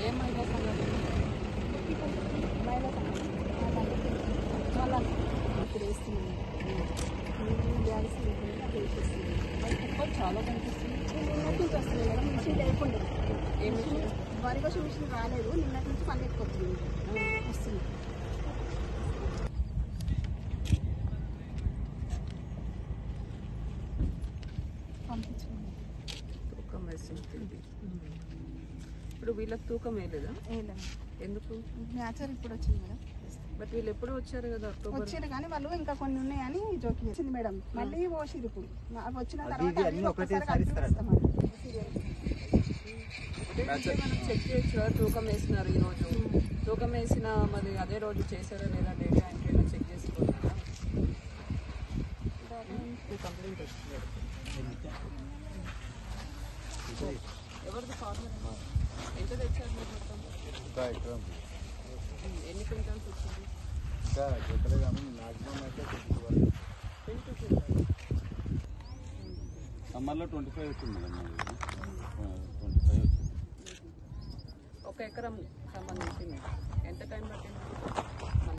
ఏం మహిళా సంఘాలు? మహిళా సంఘం మళ్ళీ ఇప్పుడు వేస్తున్నాను గ్యాస్ వేసేస్తుంది. మరి కుక్కలు చాలా కనిపిస్తుంది. నిన్నటి నుంచి వస్తుంది మేడం, మిషన్ లేకుండా. ఏ మిషన్? వరి కోసం మిషన్ రాలేదు, నిన్నటి నుంచి పని ఎక్కువచ్చింది వస్తుంది. పంపించండి. తూకం వేస్తుంది. ఇప్పుడు వీళ్ళకి తూకం వేయలేదా? వేయలేదు. ఎందుకు? మ్యాచర్ ఇప్పుడు వచ్చింది మేడం. బట్ వీళ్ళు ఎప్పుడు వచ్చారు కదా, అక్టోబర్. వచ్చారు కానీ వాళ్ళు ఇంకా కొన్ని ఉన్నాయని జోకి వచ్చింది మేడం. మళ్ళీ పోసిరు ఇప్పుడు వచ్చిన తర్వాత మనం చెక్ చేయొచ్చు కదా, తూకం వేసినారు ఈరోజు. తూకం వేసిన మరి అదే రోజు చేశారా లేదా డేటా ఎంట్రీలో చెక్ చేసుకోవాలా? కంప్లైంట్ వచ్చింది. ఎవరిది ఫార్మర్? ఎంత తెచ్చారు మీరు మొత్తం? ఎన్ని క్వింటాల్స్ వచ్చింది? సమ్మర్లో 25 వచ్చింది మేడం. 25 వచ్చింది. ఒక ఎకరం సంబంధించింది. ఎంత టైం పట్టింది?